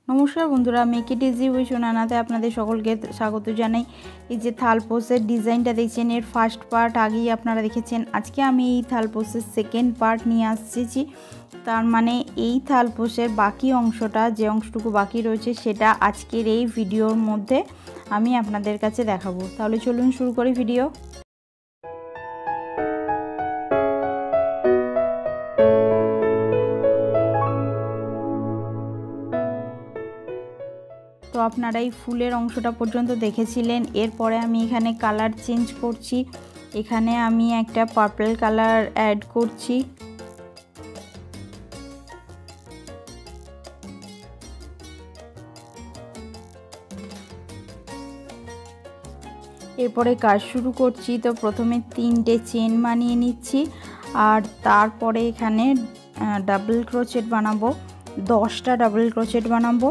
নমস্কার বন্ধুরা, make it easy with সোনানাতে আপনাদের সকলকে স্বাগত জানাই। এই যে থালপোসের ডিজাইনটা দেখছেন, এর ফার্স্ট পার্ট আগেই আপনারা দেখেছেন। আজকে আমি এই থালপোসের সেকেন্ড পার্ট নিয়ে আসছি। তার মানে এই থালপোসের বাকি অংশটা, যে অংশটুকু বাকি রয়েছে, সেটা আজকের এই ভিডিওর মধ্যে আমি আপনাদের কাছে দেখাবো। তাহলে চলুন শুরু করি ভিডিও। তো আপনারা এই ফুলের অংশটা পর্যন্ত দেখেছিলেন। এরপরে আমি এখানে কালার চেঞ্জ করছি। এখানে আমি একটা পার্পল কালার অ্যাড করছি। এরপরে কাজ শুরু করছি। তো প্রথমে 3টে চেন বানিয়ে নিচ্ছি, আর তারপরে এখানে ডাবল ক্রোচেট বানাবো। 10টা ডাবল ক্রোচেট বানাবো,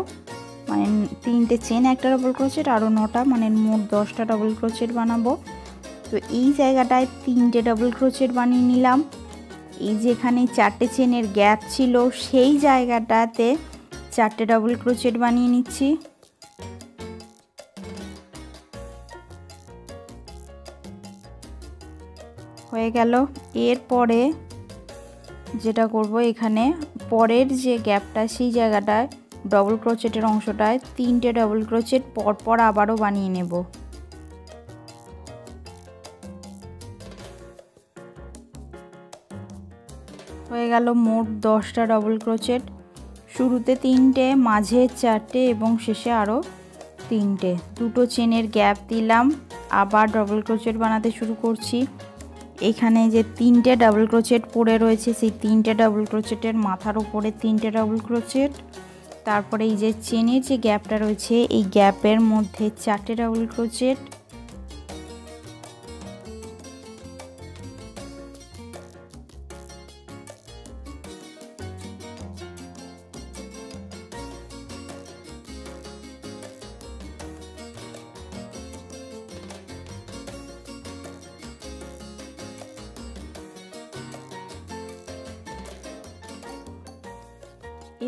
মানে 3টে চেন, একটা ডাবল ক্রোচেট, আরও 9টা, মানে মোট 10টা ডাবল ক্রোচেট বানাবো। তো এই জায়গাটায় 3টে ডাবল ক্রোচেট বানিয়ে নিলাম। এই যেখানে 4টে চেনের গ্যাপ ছিল, সেই জায়গাটাতে 4টে ডাবল ক্রোচেট বানিয়ে নিচ্ছি। হয়ে গেল। এরপরে যেটা করব, এখানে পরের যে গ্যাপটা, সেই জায়গাটায় ডাবল ক্রোচেটের অংশটায় 3টে ডাবল ক্রোচেট পরপর আবারও বানিয়ে নেব। হয়ে গেল মোট 10টা ডাবল ক্রোচেট। শুরুতে 3টে, মাঝে 4টে এবং শেষে আরও 3টে। 2টো চেনের গ্যাপ দিলাম, আবার ডাবল ক্রোচেট বানাতে শুরু করছি। এখানে যে 3টে ডাবল ক্রোচেট পড়ে রয়েছে, সেই 3টে ডাবল ক্রোচেটের মাথার উপরে 3টে ডাবল ক্রোচেট। তারপরে এই যে চেনের যে গ্যাপটা রয়েছে, এই গ্যাপের মধ্যে 4টে ডাবল ক্রোচেট।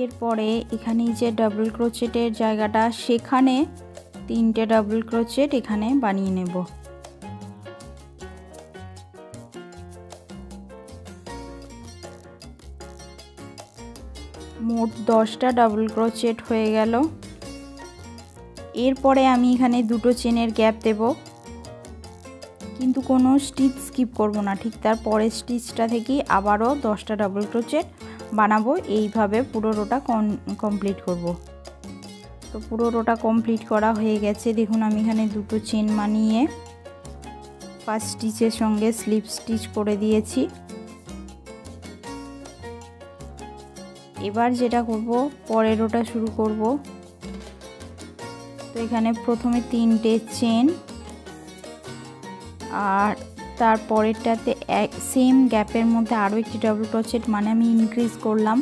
এরপরে এখানে যে ডাবল ক্রোচেটের জায়গাটা, সেখানে 3টে ডাবল ক্রোচেট এখানে বানিয়ে নেব। মোট 10টা ডাবল ক্রোচেট হয়ে গেল। এরপরে আমি এখানে 2টো চেনের গ্যাপ দেব, কিন্তু কোনো স্টিচ স্কিপ করব না। ঠিক তার পরের স্টিচটা থেকেই আবারও 10টা ডাবল ক্রোচেট বানাবো। এইভাবে পুরো রোটা কমপ্লিট করব। তো পুরো রোটা কমপ্লিট করা হয়ে গেছে। দেখুন, আমি এখানে 2টো চেন বানিয়ে ফার্স্ট স্টিচের সঙ্গে স্লিপ স্টিচ করে দিয়েছি। এবার যেটা করব, পরের রোটা শুরু করব। তো এখানে প্রথমে 3টে চেন, আর তারপরেরটাতে সেম গ্যাপের মধ্যে আরও একটি ডাবল ক্রোচেট, মানে আমি ইনক্রিজ করলাম।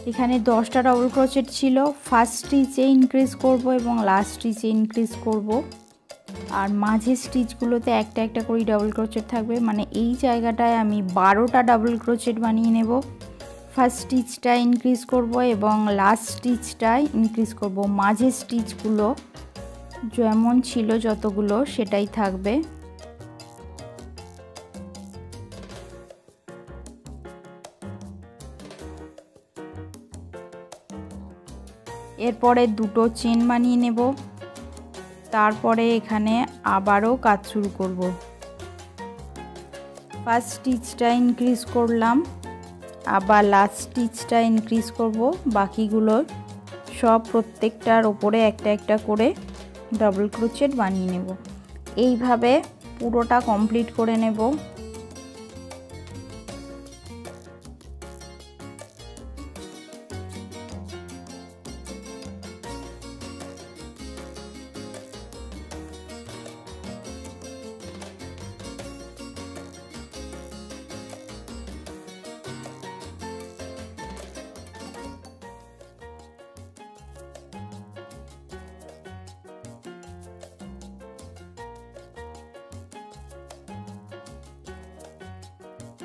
এখানে 10টা ডাবল ক্রোচেট ছিল, ফার্স্ট স্টিচে ইনক্রিজ করব এবং লাস্ট স্টিচে ইনক্রিজ করব। আর মাঝের স্টিচগুলোতে একটা একটা করে ডাবল ক্রোচেট থাকবে, মানে এই জায়গাটায় আমি 12টা ডাবল ক্রোচেট বানিয়ে নেব। ফার্স্ট স্টিচটা ইনক্রিজ করব এবং লাস্ট স্টিচটায় ইনক্রিজ করব। মাঝের স্টিচগুলো যেমন ছিল যতগুলো, সেটাই থাকবে। এরপরে 2টো চেন বানিয়ে নেব। তারপরে এখানে আবারও কাজ শুরু করব। ফার্স্ট স্টিচটা ইনক্রিজ করলাম, আবার লাস্ট স্টিচটা ইনক্রিজ করব। বাকিগুলো সব প্রত্যেকটার ওপরে একটা একটা করে ডাবল ক্রোচেট বানিয়ে নেব। এইভাবে পুরোটা কমপ্লিট করে নেব।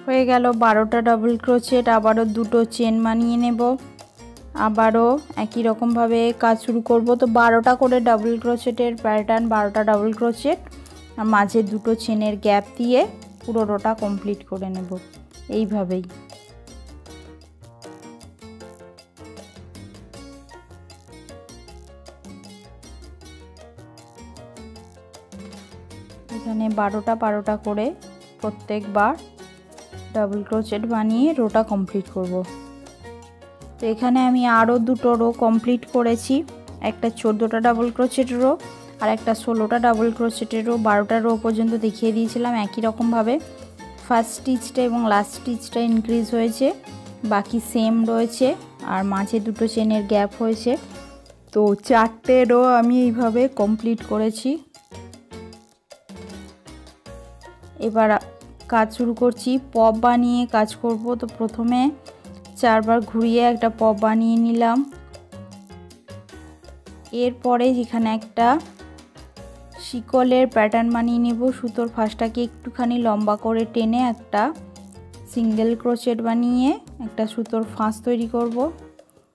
হয়ে গেল 12টা ডাবল ক্রোচেট। আবারও 2টো চেন বানিয়ে নেব। আবারও একই রকমভাবে কাজ শুরু করব। তো 12টা করে ডাবল ক্রোশেটের প্যাটার্ন, 12টা ডাবল ক্রোশেট আর মাঝে দুটো চেনের গ্যাপ দিয়ে পুরো রোটা কমপ্লিট করে নেব এইভাবেই। এখানে 12টা করে প্রত্যেকবার ডাবল ক্রোশেট বানিয়ে রোটা কমপ্লিট করব। তো এখানে আমি আরও দুটো রো কমপ্লিট করেছি, একটা 14টা ডাবল ক্রোশেট রো আর একটা 16টা ডাবল ক্রোশেটের রো। 12টা রো পর্যন্ত দেখিয়ে দিয়েছিলাম একই রকমভাবে। ফার্স্ট স্টিচটা এবং লাস্ট স্টিচটা ইনক্রিজ হয়েছে, বাকি সেম রয়েছে আর মাঝে দুটো চেনের গ্যাপ হয়েছে। তো 4টে রো আমি এইভাবে কমপ্লিট করেছি। এবার কাজ শুরু করছি, পপ বানিয়ে কাজ করব। তো প্রথমে 4বার ঘুরিয়ে একটা পপ বানিয়ে নিলাম। এরপরে যেখানে একটা শিকলের প্যাটার্ন বানিয়ে নেব, সুতোর ফাঁসটাকে একটুখানি লম্বা করে টেনে একটা সিঙ্গেল ক্রোশেট বানিয়ে একটা সুতোর ফাঁস তৈরি করব।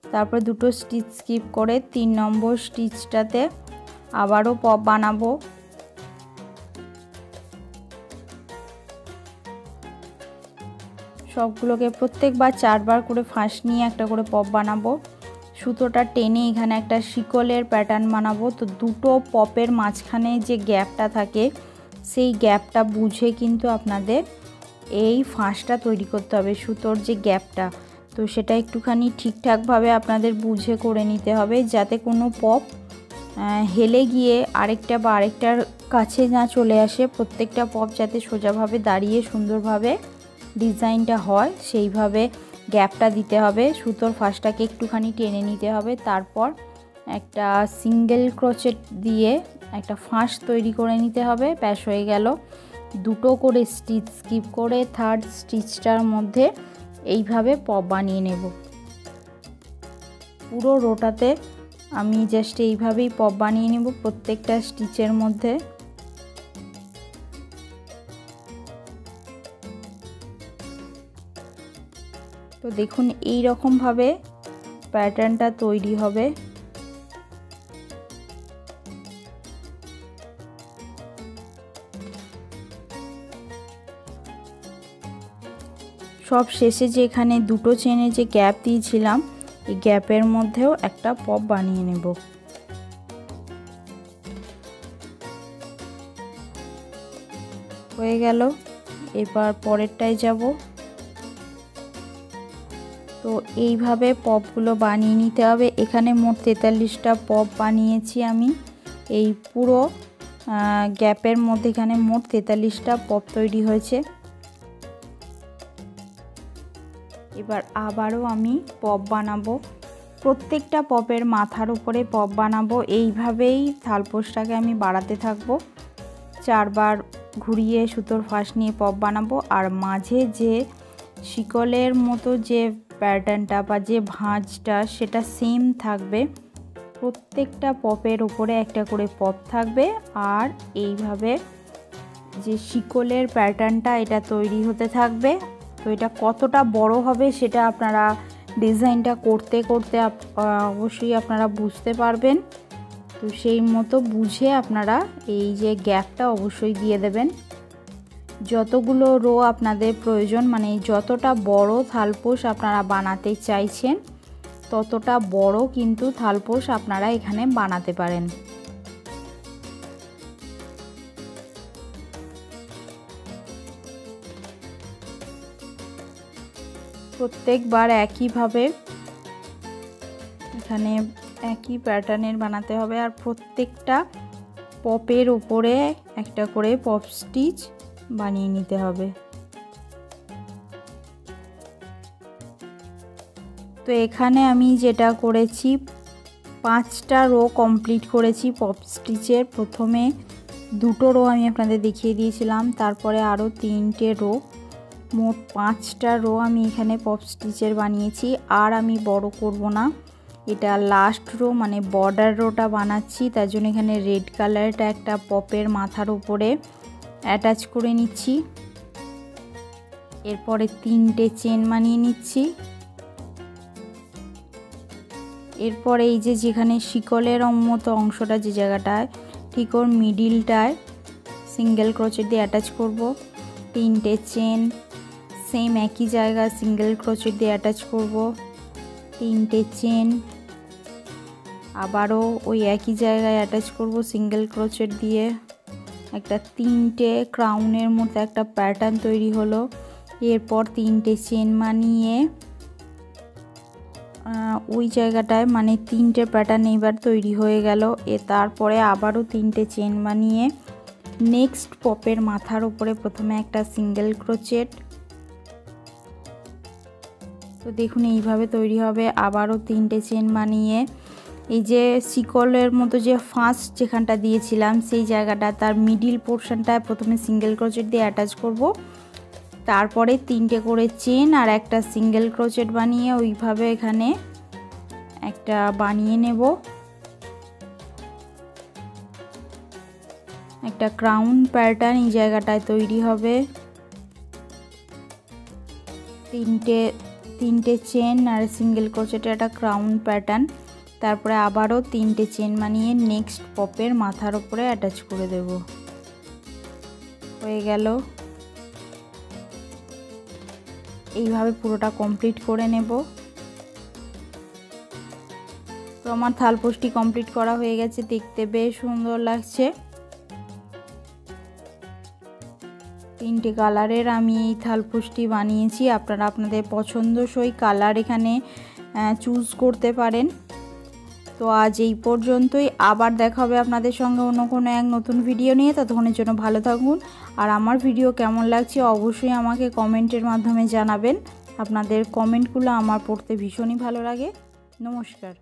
তারপর দুটো স্টিচ স্কিপ করে 3 নম্বর স্টিচটাতে আবারও পপ বানাবো। সবগুলোকে প্রত্যেকবার 4বার করে ফাঁস নিয়ে একটা করে পপ বানাবো। সুতোটা টেনে এখানে একটা শিকলের প্যাটার্ন বানাবো। তো দুটো পপের মাঝখানে যে গ্যাপটা থাকে সেই গ্যাপটা বুঝে কিন্তু আপনাদের এই ফাঁসটা তৈরি করতে হবে, সুতোর যে গ্যাপটা। তো সেটা একটুখানি ঠিকঠাকভাবে আপনাদের বুঝে করে নিতে হবে, যাতে কোনো পপ হেলে গিয়ে আরেকটা বা আরেকটার কাছে না চলে আসে। প্রত্যেকটা পপ যাতে সোজাভাবে দাঁড়িয়ে সুন্দরভাবে ডিজাইনটা হয় সেইভাবে গ্যাপটা দিতে হবে। সুতোর ফাঁসটাকে একটুখানি টেনে নিতে হবে, তারপর একটা সিঙ্গেল ক্রোশেট দিয়ে একটা ফাঁস তৈরি করে নিতে হবে। ব্যাস হয়ে গেল। দুটো করে স্টিচ স্কিপ করে 3rd স্টিচটার মধ্যে এইভাবে পপ বানিয়ে নেব। পুরো রোটাতে আমি জাস্ট এইভাবেই পপ বানিয়ে নেব প্রত্যেকটা স্টিচের মধ্যে। তো দেখুন এই রকমভাবে প্যাটার্নটা তৈরি হবে। সব শেষে যে এখানে দুটো চেনে যে গ্যাপ দিয়েছিলাম এই গ্যাপের মধ্যেও একটা পপ বানিয়ে নেব। হয়ে গেল। এবার পরেরটায় যাব। তো এইভাবে পপগুলো বানিয়ে নিতে হবে। এখানে মোট 43টা পপ বানিয়েছি আমি। এই পুরো গ্যাপের মধ্যে এখানে মোট 43টা পপ তৈরি হয়েছে। এবার আবারও আমি পপ বানাবো। প্রত্যেকটা পপের মাথার উপরে পপ বানাবো। এইভাবেই থালপোসটাকে আমি বাড়াতে থাকবো। 4বার ঘুরিয়ে সুতোর ফাঁস নিয়ে পপ বানাবো। আর মাঝে যে শিকলের মতো যে প্যাটার্নটা বা যে ভাঁজটা সেটা সেম থাকবে। প্রত্যেকটা পপের উপরে একটা করে পপ থাকবে। আর এইভাবে যে শিকলের প্যাটার্নটা এটা তৈরি হতে থাকবে। তো এটা কতটা বড় হবে সেটা আপনারা ডিজাইনটা করতে করতে অবশ্যই আপনারা বুঝতে পারবেন। তো সেই মতো বুঝে আপনারা এই যে গ্যাপটা অবশ্যই দিয়ে দেবেন। যতগুলো রো আপনাদের প্রয়োজন, মানে যতটা বড় থালপোস আপনারা বানাতে চাইছেন ততটা বড় কিন্তু থালপোস আপনারা এখানে বানাতে পারেন। প্রত্যেকবার একইভাবে এখানে একই প্যাটার্নের বানাতে হবে। আর প্রত্যেকটা পপের উপরে একটা করে পপ স্টিচ বানিয়ে নিতে হবে। তো এখানে আমি যেটা করেছি 5টা রো কমপ্লিট করেছি পপ স্টিচের। প্রথমে দুটো রো আমি আপনাদের দেখিয়ে দিয়েছিলাম, তারপরে আরও 3টে রো, মোট 5টা রো আমি এখানে পপ স্টিচের বানিয়েছি। আর আমি বড় করব না, এটা লাস্ট রো মানে বর্ডার রোটা বানাচ্ছি। তার জন্য এখানে রেড কালারটা একটা পপের মাথার উপরে অ্যাটাচ করে নিচ্ছি। এরপরে 3টে চেন বানিয়ে নিচ্ছি। এরপর এই যে যেখানে শিকলের মতো অংশটা যে জায়গাটায় ঠিক ওর মিডিলটায় সিঙ্গেল ক্রোচেট দিয়ে অ্যাটাচ করব। 3টে চেন সেম একই জায়গায় সিঙ্গেল ক্রোচেট দিয়ে অ্যাটাচ করব। 3টে চেন আবারও ওই একই জায়গায় অ্যাটাচ করব সিঙ্গেল ক্রোচেট দিয়ে। একটা 3টে ক্রাউনের মতো একটা প্যাটার্ন তৈরি হলো। এরপর 3টে চেন বানিয়ে ওই জায়গাটায় মানে 3টে প্যাটার্ন এবার তৈরি হয়ে গেল। তারপরে আবারও 3টে চেন বানিয়ে নেক্সট পপের মাথার উপরে প্রথমে একটা সিঙ্গেল ক্রোচেট। তো দেখুন এইভাবে তৈরি হবে। আবারও 3টে চেন বানিয়ে এই যে শিকলের মতো যে ফার্স্ট যেখানটা দিয়েছিলাম সেই জায়গাটা তার মিডিল পোর্শনটায় প্রথমে সিঙ্গেল ক্রোচেট দিয়ে অ্যাটাচ করব। তারপরে 3টে করে চেন আর একটা সিঙ্গেল ক্রোচেট বানিয়ে ওইভাবে এখানে একটা বানিয়ে নেব। একটা ক্রাউন প্যাটার্ন এই জায়গাটায় তৈরি হবে। 3টে চেন আর সিঙ্গেল ক্রোচেটের একটা ক্রাউন প্যাটার্ন। তারপরে আবারও 3টে চেন বানিয়ে নেক্সট পপের মাথার উপরে অ্যাটাচ করে দেব। হয়ে গেল। এইভাবে পুরোটা কমপ্লিট করে নেব। তো আমার থালপোস্টটি কমপ্লিট করা হয়ে গেছে, দেখতে বেশ সুন্দর লাগছে। 3টে কালারের আমি এই থালপোস্টটি বানিয়েছি। আপনারা আপনাদের পছন্দসই কালার এখানে চুজ করতে পারেন। তো আজ এই পর্যন্তই, আবার দেখা হবে আপনাদের সঙ্গে অন্য কোনো এক নতুন ভিডিও নিয়ে। ততক্ষণের জন্য ভালো থাকুন। আর আমার ভিডিও কেমন লাগছে অবশ্যই আমাকে কমেন্টের মাধ্যমে জানাবেন। আপনাদের কমেন্টগুলো আমার পড়তে ভীষণই ভালো লাগে। নমস্কার।